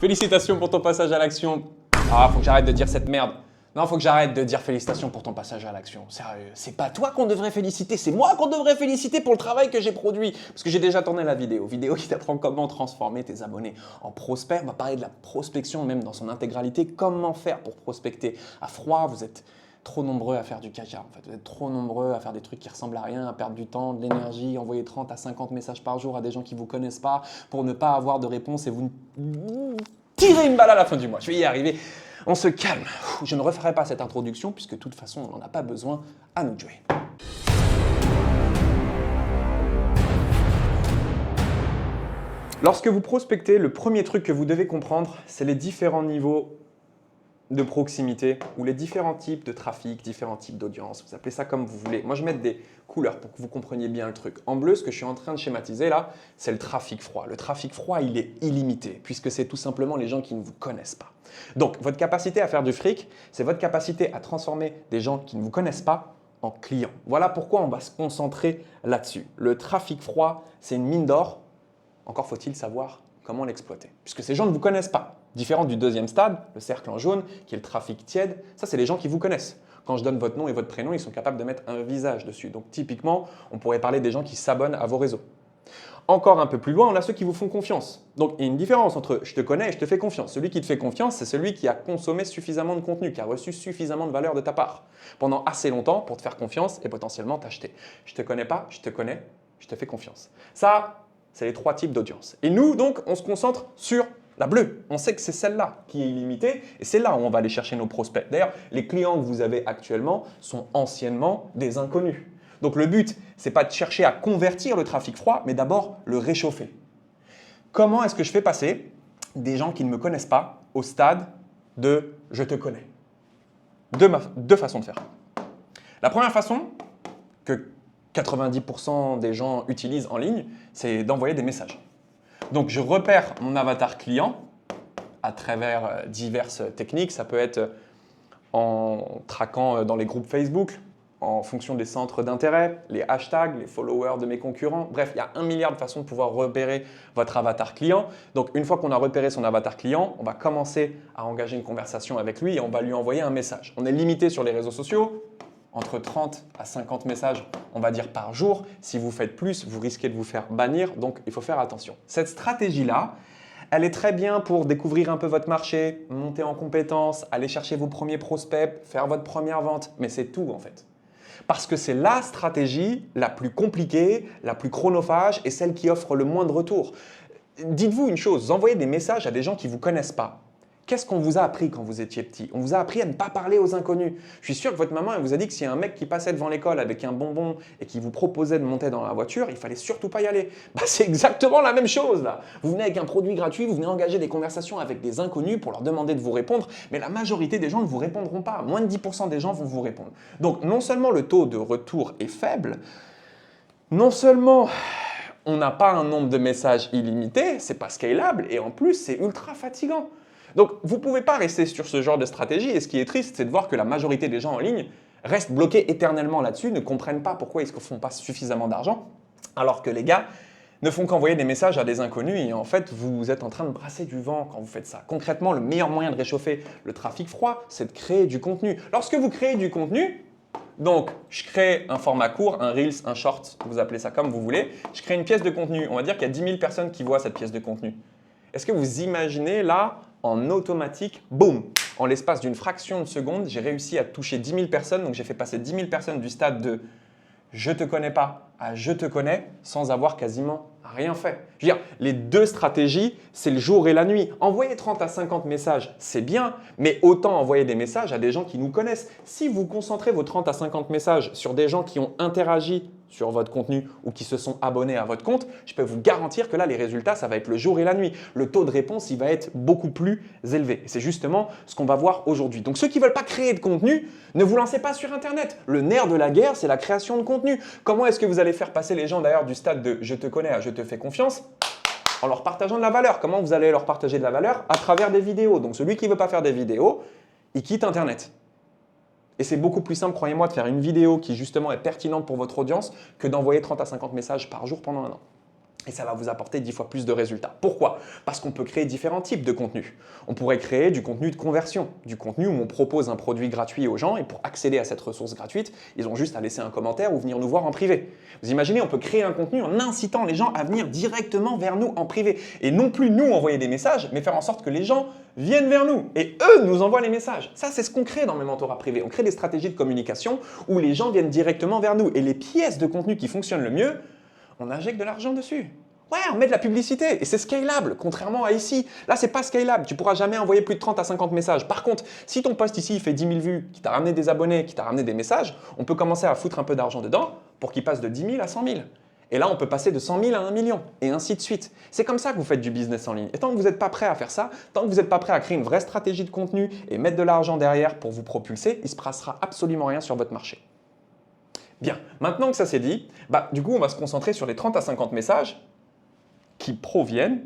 Félicitations pour ton passage à l'action. Ah, faut que j'arrête de dire cette merde. Non, faut que j'arrête de dire félicitations pour ton passage à l'action. Sérieux, c'est pas toi qu'on devrait féliciter, c'est moi qu'on devrait féliciter pour le travail que j'ai produit. Parce que j'ai déjà tourné la vidéo qui t'apprend comment transformer tes abonnés en prospects. On va parler de la prospection même dans son intégralité. Comment faire pour prospecter à froid. Vous êtes trop nombreux à faire du caca en fait. Vous êtes trop nombreux à faire des trucs qui ressemblent à rien, à perdre du temps, de l'énergie, envoyer 30 à 50 messages par jour à des gens qui ne vous connaissent pas pour ne pas avoir de réponse et vous tirez une balle à la fin du mois. Je vais y arriver. On se calme. Je ne referai pas cette introduction puisque de toute façon, on n'en a pas besoin. À nous de jouer. Lorsque vous prospectez, le premier truc que vous devez comprendre, c'est les différents niveaux de proximité ou les différents types de trafic, différents types d'audience. Vous appelez ça comme vous voulez. Moi, je vais mettre des couleurs pour que vous compreniez bien le truc. En bleu, ce que je suis en train de schématiser là, c'est le trafic froid. Le trafic froid, il est illimité puisque c'est tout simplement les gens qui ne vous connaissent pas. Donc, votre capacité à faire du fric, c'est votre capacité à transformer des gens qui ne vous connaissent pas en clients. Voilà pourquoi on va se concentrer là-dessus. Le trafic froid, c'est une mine d'or. Encore faut-il savoir comment l'exploiter. Puisque ces gens ne vous connaissent pas. Différent du deuxième stade, le cercle en jaune, qui est le trafic tiède, ça c'est les gens qui vous connaissent. Quand je donne votre nom et votre prénom, ils sont capables de mettre un visage dessus. Donc typiquement, on pourrait parler des gens qui s'abonnent à vos réseaux. Encore un peu plus loin, on a ceux qui vous font confiance. Donc il y a une différence entre je te connais et je te fais confiance. Celui qui te fait confiance, c'est celui qui a consommé suffisamment de contenu, qui a reçu suffisamment de valeur de ta part pendant assez longtemps pour te faire confiance et potentiellement t'acheter. Je te connais pas, je te connais, je te fais confiance. Ça, c'est les trois types d'audience. Et nous, donc, on se concentre sur la bleue. On sait que c'est celle-là qui est illimitée et c'est là où on va aller chercher nos prospects. D'ailleurs, les clients que vous avez actuellement sont anciennement des inconnus. Donc le but, ce n'est pas de chercher à convertir le trafic froid, mais d'abord le réchauffer. Comment est-ce que je fais passer des gens qui ne me connaissent pas au stade de « je te connais » Deux façons de faire. La première façon, que 90% des gens utilisent en ligne, c'est d'envoyer des messages. Donc, je repère mon avatar client à travers diverses techniques. Ça peut être en traquant dans les groupes Facebook, en fonction des centres d'intérêt, les hashtags, les followers de mes concurrents. Bref, il y a 1 milliard de façons de pouvoir repérer votre avatar client. Donc, une fois qu'on a repéré son avatar client, on va commencer à engager une conversation avec lui et on va lui envoyer un message. On est limité sur les réseaux sociaux. Entre 30 à 50 messages, on va dire par jour. Si vous faites plus, vous risquez de vous faire bannir, donc il faut faire attention. Cette stratégie-là, elle est très bien pour découvrir un peu votre marché, monter en compétences, aller chercher vos premiers prospects, faire votre première vente, mais c'est tout en fait. Parce que c'est la stratégie la plus compliquée, la plus chronophage et celle qui offre le moins de retour. Dites-vous une chose, vous envoyez des messages à des gens qui ne vous connaissent pas. Qu'est-ce qu'on vous a appris quand vous étiez petit? On vous a appris à ne pas parler aux inconnus. Je suis sûr que votre maman elle vous a dit que s'il y a un mec qui passait devant l'école avec un bonbon et qui vous proposait de monter dans la voiture, il fallait surtout pas y aller. Bah, c'est exactement la même chose là. Vous venez avec un produit gratuit, vous venez engager des conversations avec des inconnus pour leur demander de vous répondre, mais la majorité des gens ne vous répondront pas. Moins de 10% des gens vont vous répondre. Donc non seulement le taux de retour est faible, non seulement on n'a pas un nombre de messages illimité, c'est pas scalable et en plus c'est ultra fatigant. Donc, vous ne pouvez pas rester sur ce genre de stratégie et ce qui est triste, c'est de voir que la majorité des gens en ligne restent bloqués éternellement là-dessus, ne comprennent pas pourquoi ils ne font pas suffisamment d'argent, alors que les gars ne font qu'envoyer des messages à des inconnus et en fait, vous êtes en train de brasser du vent quand vous faites ça. Concrètement, le meilleur moyen de réchauffer le trafic froid, c'est de créer du contenu. Lorsque vous créez du contenu, donc je crée un format court, un Reels, un Short, vous appelez ça comme vous voulez, je crée une pièce de contenu. On va dire qu'il y a 10 000 personnes qui voient cette pièce de contenu. Est-ce que vous imaginez là, en automatique, boum, en l'espace d'une fraction de seconde, j'ai réussi à toucher 10 000 personnes. Donc, j'ai fait passer 10 000 personnes du stade de « je te connais pas » à « je te connais » sans avoir quasiment rien fait. Je veux dire, les deux stratégies, c'est le jour et la nuit. Envoyer 30 à 50 messages, c'est bien, mais autant envoyer des messages à des gens qui nous connaissent. Si vous concentrez vos 30 à 50 messages sur des gens qui ont interagi sur votre contenu ou qui se sont abonnés à votre compte, je peux vous garantir que là, les résultats, ça va être le jour et la nuit. Le taux de réponse, il va être beaucoup plus élevé. Et c'est justement ce qu'on va voir aujourd'hui. Donc, ceux qui ne veulent pas créer de contenu, ne vous lancez pas sur Internet. Le nerf de la guerre, c'est la création de contenu. Comment est-ce que vous allez faire passer les gens d'ailleurs du stade de « je te connais » à « je te fais confiance » en leur partageant de la valeur. Comment vous allez leur partager de la valeur? À travers des vidéos. Donc, celui qui ne veut pas faire des vidéos, il quitte Internet. Et c'est beaucoup plus simple, croyez-moi, de faire une vidéo qui justement est pertinente pour votre audience que d'envoyer 30 à 50 messages par jour pendant un an. Et ça va vous apporter 10 fois plus de résultats. Pourquoi? Parce qu'on peut créer différents types de contenus. On pourrait créer du contenu de conversion, du contenu où on propose un produit gratuit aux gens et pour accéder à cette ressource gratuite, ils ont juste à laisser un commentaire ou venir nous voir en privé. Vous imaginez, on peut créer un contenu en incitant les gens à venir directement vers nous en privé. Et non plus nous envoyer des messages, mais faire en sorte que les gens viennent vers nous et eux nous envoient les messages. Ça, c'est ce qu'on crée dans mes mentorats privés. On crée des stratégies de communication où les gens viennent directement vers nous. Et les pièces de contenu qui fonctionnent le mieux, on injecte de l'argent dessus. Ouais, on met de la publicité et c'est scalable, contrairement à ici. Là, c'est pas scalable. Tu pourras jamais envoyer plus de 30 à 50 messages. Par contre, si ton post ici il fait 10 000 vues, qui t'a ramené des abonnés, qui t'a ramené des messages, on peut commencer à foutre un peu d'argent dedans pour qu'il passe de 10 000 à 100 000. Et là, on peut passer de 100 000 à 1 million et ainsi de suite. C'est comme ça que vous faites du business en ligne. Et tant que vous n'êtes pas prêt à faire ça, tant que vous n'êtes pas prêt à créer une vraie stratégie de contenu et mettre de l'argent derrière pour vous propulser, il ne se passera absolument rien sur votre marché. Bien, maintenant que ça c'est dit, du coup, on va se concentrer sur les 30 à 50 messages qui proviennent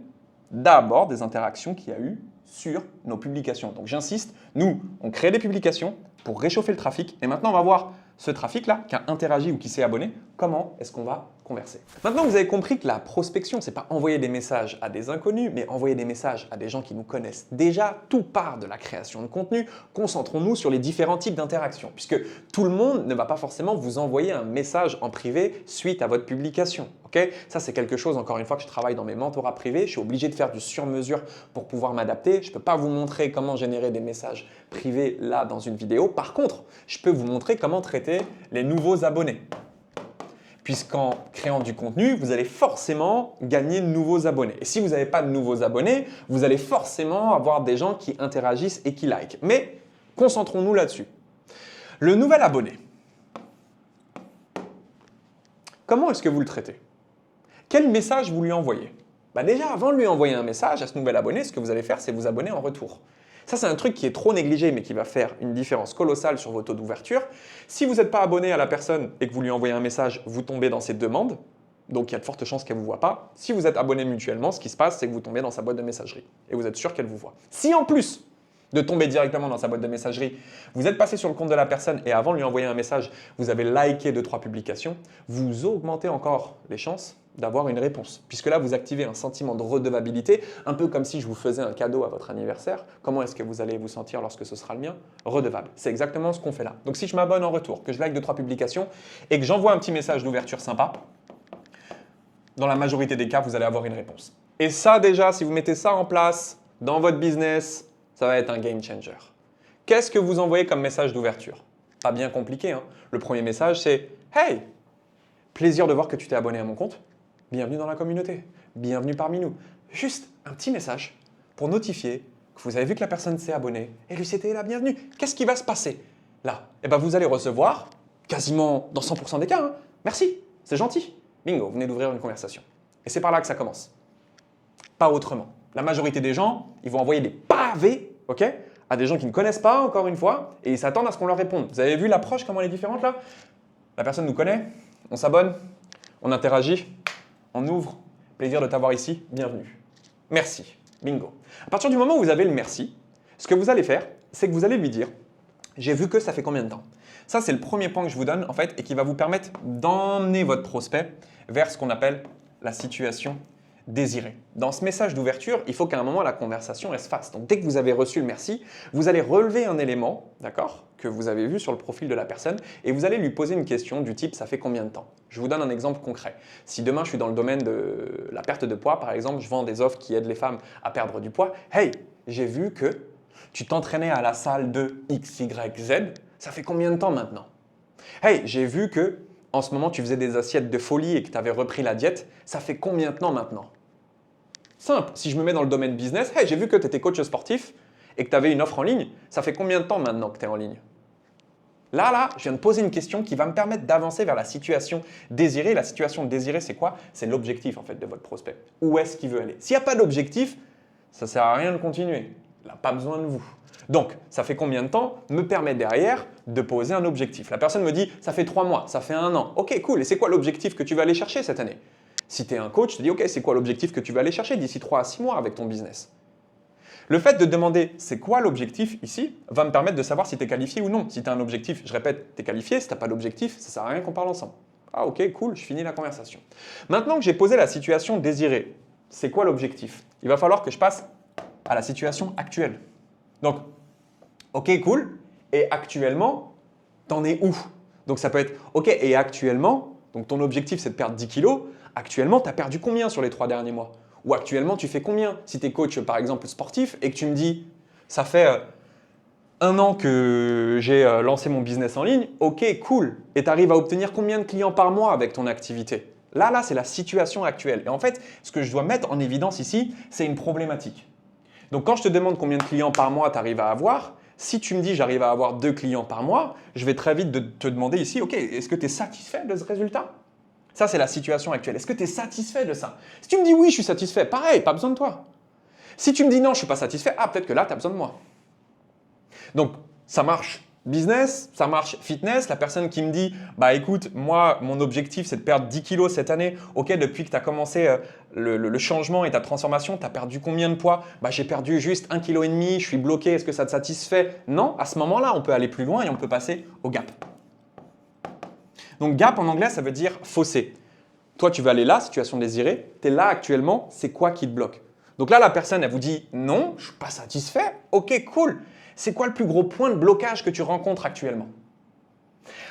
d'abord des interactions qu'il y a eu sur nos publications. Donc j'insiste, nous, on crée des publications pour réchauffer le trafic et maintenant on va voir ce trafic-là qui a interagi ou qui s'est abonné, comment est-ce qu'on va converser. Maintenant que vous avez compris que la prospection, ce n'est pas envoyer des messages à des inconnus, mais envoyer des messages à des gens qui nous connaissent déjà, tout part de la création de contenu. Concentrons-nous sur les différents types d'interactions, puisque tout le monde ne va pas forcément vous envoyer un message en privé suite à votre publication. Okay, ça, c'est quelque chose, encore une fois, que je travaille dans mes mentorats privés. Je suis obligé de faire du sur-mesure pour pouvoir m'adapter. Je ne peux pas vous montrer comment générer des messages privés là dans une vidéo. Par contre, je peux vous montrer comment traiter les nouveaux abonnés. Puisqu'en créant du contenu, vous allez forcément gagner de nouveaux abonnés. Et si vous n'avez pas de nouveaux abonnés, vous allez forcément avoir des gens qui interagissent et qui likent. Mais concentrons-nous là-dessus. Le nouvel abonné, comment est-ce que vous le traitez? Quel message vous lui envoyez? Déjà, avant de lui envoyer un message à ce nouvel abonné, ce que vous allez faire, c'est vous abonner en retour. Ça, c'est un truc qui est trop négligé, mais qui va faire une différence colossale sur vos taux d'ouverture. Si vous n'êtes pas abonné à la personne et que vous lui envoyez un message, vous tombez dans ses demandes. Donc, il y a de fortes chances qu'elle ne vous voit pas. Si vous êtes abonné mutuellement, ce qui se passe, c'est que vous tombez dans sa boîte de messagerie et vous êtes sûr qu'elle vous voit. Si en plus de tomber directement dans sa boîte de messagerie, vous êtes passé sur le compte de la personne et avant de lui envoyer un message, vous avez liké 2-3 publications, vous augmentez encore les chances d'avoir une réponse. Puisque là, vous activez un sentiment de redevabilité, un peu comme si je vous faisais un cadeau à votre anniversaire. Comment est-ce que vous allez vous sentir lorsque ce sera le mien? Redevable. C'est exactement ce qu'on fait là. Donc si je m'abonne en retour, que je like 2-3 publications et que j'envoie un petit message d'ouverture sympa, dans la majorité des cas, vous allez avoir une réponse. Et ça déjà, si vous mettez ça en place dans votre business, ça va être un game changer. Qu'est-ce que vous envoyez comme message d'ouverture? Pas bien compliqué, hein? Le premier message, c'est « Hey, plaisir de voir que tu t'es abonné à mon compte. Bienvenue dans la communauté. Bienvenue parmi nous. » Juste un petit message pour notifier que vous avez vu que la personne s'est abonnée et lui c'était la bienvenue. Qu'est-ce qui va se passer là? Vous allez recevoir, quasiment dans 100% des cas, hein, merci, c'est gentil. Bingo, vous venez d'ouvrir une conversation. Et c'est par là que ça commence. Pas autrement. La majorité des gens, ils vont envoyer des pavés, ok, à des gens qui ne connaissent pas, encore une fois, et ils s'attendent à ce qu'on leur réponde. Vous avez vu l'approche, comment elle est différente là? La personne nous connaît, on s'abonne, on interagit, on ouvre. Plaisir de t'avoir ici, bienvenue. Merci, bingo. À partir du moment où vous avez le merci, ce que vous allez faire, c'est que vous allez lui dire « J'ai vu que ça fait combien de temps ?» Ça, c'est le premier point que je vous donne en fait et qui va vous permettre d'emmener votre prospect vers ce qu'on appelle la situation désirée. Dans ce message d'ouverture, il faut qu'à un moment, la conversation elle se fasse. Donc, dès que vous avez reçu le merci, vous allez relever un élément, d'accord, que vous avez vu sur le profil de la personne et vous allez lui poser une question du type « ça fait combien de temps ?» Je vous donne un exemple concret. Si demain, je suis dans le domaine de la perte de poids, par exemple, je vends des offres qui aident les femmes à perdre du poids. « Hey, j'ai vu que tu t'entraînais à la salle de XYZ. Ça fait combien de temps maintenant? Hey, j'ai vu que en ce moment, tu faisais des assiettes de folie et que tu avais repris la diète. Ça fait combien de temps maintenant? » Simple, si je me mets dans le domaine business, hey, j'ai vu que tu étais coach sportif et que tu avais une offre en ligne. Ça fait combien de temps maintenant que tu es en ligne? Là, je viens de poser une question qui va me permettre d'avancer vers la situation désirée. La situation désirée, c'est quoi? C'est l'objectif en fait de votre prospect. Où est-ce qu'il veut aller? S'il n'y a pas d'objectif, ça ne sert à rien de continuer. Il n'a pas besoin de vous. Donc, ça fait combien de temps me permet derrière de poser un objectif. La personne me dit, ça fait 3 mois, ça fait 1 an. Ok, cool. Et c'est quoi l'objectif que tu vas aller chercher cette année? Si tu es un coach, tu te dis, ok, c'est quoi l'objectif que tu vas aller chercher d'ici 3 à 6 mois avec ton business? Le fait de demander c'est quoi l'objectif ici va me permettre de savoir si tu es qualifié ou non. Si tu as un objectif, je répète, tu es qualifié. Si tu n'as pas d'objectif, ça ne sert à rien qu'on parle ensemble. Ah ok, cool, je finis la conversation. Maintenant que j'ai posé la situation désirée, c'est quoi l'objectif? Il va falloir que je passe à la situation actuelle. Donc, ok, cool, et actuellement, t'en es où? Donc ça peut être, ok, et actuellement, donc ton objectif c'est de perdre 10 kilos, actuellement, tu as perdu combien sur les 3 derniers mois? Ou actuellement, tu fais combien? Si tu es coach par exemple sportif et que tu me dis, ça fait 1 an que j'ai lancé mon business en ligne, ok, cool. Et tu arrives à obtenir combien de clients par mois avec ton activité? Là, c'est la situation actuelle. Et en fait, ce que je dois mettre en évidence ici, c'est une problématique. Donc, quand je te demande combien de clients par mois tu arrives à avoir, si tu me dis j'arrive à avoir 2 clients par mois, je vais très vite te demander ici, ok, est-ce que tu es satisfait de ce résultat? Ça, c'est la situation actuelle. Est-ce que tu es satisfait de ça? Si tu me dis oui, je suis satisfait, pareil, pas besoin de toi. Si tu me dis non, je ne suis pas satisfait, ah, peut-être que là, tu as besoin de moi. Donc, ça marche business, ça marche fitness. La personne qui me dit, bah écoute, moi, mon objectif, c'est de perdre 10 kilos cette année. Ok, depuis que tu as commencé le changement et ta transformation, tu as perdu combien de poids? Bah, j'ai perdu juste 1,5 kg, je suis bloqué, est-ce que ça te satisfait? Non, à ce moment-là, on peut aller plus loin et on peut passer au gap. Donc, gap en anglais, ça veut dire fossé. Toi, tu veux aller là, situation désirée, tu es là actuellement, c'est quoi qui te bloque? Donc là, la personne, elle vous dit non, je ne suis pas satisfait. Ok, cool. C'est quoi le plus gros point de blocage que tu rencontres actuellement?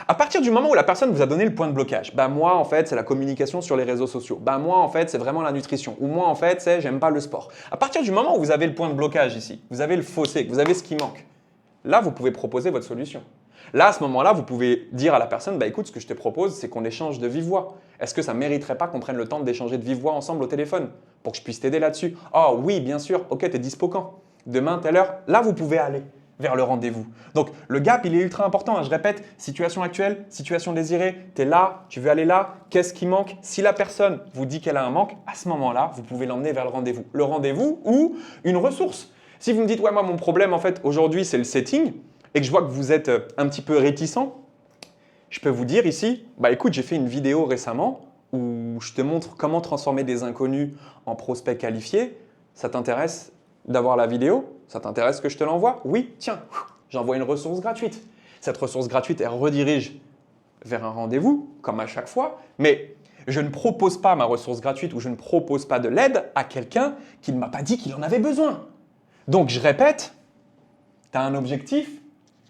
À partir du moment où la personne vous a donné le point de blocage, bah moi en fait c'est la communication sur les réseaux sociaux, bah moi en fait c'est vraiment la nutrition, ou moi en fait c'est j'aime pas le sport. À partir du moment où vous avez le point de blocage ici, vous avez le fossé, vous avez ce qui manque, là vous pouvez proposer votre solution. Là à ce moment-là vous pouvez dire à la personne, bah écoute ce que je te propose c'est qu'on échange de vive voix. Est-ce que ça ne mériterait pas qu'on prenne le temps d'échanger de vive voix ensemble au téléphone pour que je puisse t'aider là-dessus? Oh oui bien sûr, ok t'es dispo quand? Demain telle heure, là vous pouvez aller vers le rendez-vous. Donc le gap, il est ultra important. Je répète, situation actuelle, situation désirée, tu es là, tu veux aller là, qu'est-ce qui manque? Si la personne vous dit qu'elle a un manque, à ce moment-là, vous pouvez l'emmener vers le rendez-vous. Le rendez-vous ou une ressource. Si vous me dites, ouais, moi, mon problème, en fait, aujourd'hui, c'est le setting et que je vois que vous êtes un petit peu réticent, je peux vous dire ici, bah écoute, j'ai fait une vidéo récemment où je te montre comment transformer des inconnus en prospects qualifiés. Ça t'intéresse d'avoir la vidéo? Ça t'intéresse que je te l'envoie? Oui, tiens, j'envoie une ressource gratuite. Cette ressource gratuite, elle redirige vers un rendez-vous, comme à chaque fois, mais je ne propose pas ma ressource gratuite ou je ne propose pas de l'aide à quelqu'un qui ne m'a pas dit qu'il en avait besoin. Donc je répète, tu as un objectif?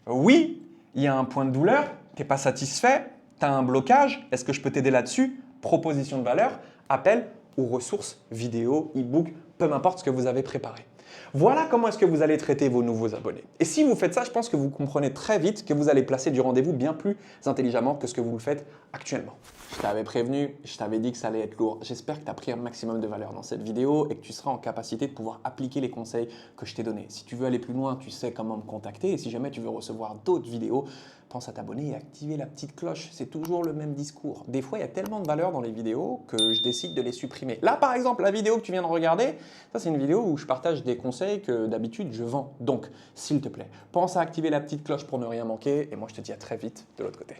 Oui, il y a un point de douleur, tu n'es pas satisfait, tu as un blocage, est-ce que je peux t'aider là-dessus? Proposition de valeur, appel ou ressources, vidéo, e-book, peu importe ce que vous avez préparé. Voilà comment est-ce que vous allez traiter vos nouveaux abonnés. Et si vous faites ça, je pense que vous comprenez très vite que vous allez placer du rendez-vous bien plus intelligemment que ce que vous le faites actuellement. Je t'avais prévenu, je t'avais dit que ça allait être lourd. J'espère que tu as pris un maximum de valeur dans cette vidéo et que tu seras en capacité de pouvoir appliquer les conseils que je t'ai donnés. Si tu veux aller plus loin, tu sais comment me contacter. Et si jamais tu veux recevoir d'autres vidéos, pense à t'abonner et activer la petite cloche. C'est toujours le même discours. Des fois, il y a tellement de valeur dans les vidéos que je décide de les supprimer. Là, par exemple, la vidéo que tu viens de regarder, ça c'est une vidéo où je partage des conseils que d'habitude je vends. Donc, s'il te plaît, pense à activer la petite cloche pour ne rien manquer. Et moi, je te dis à très vite de l'autre côté.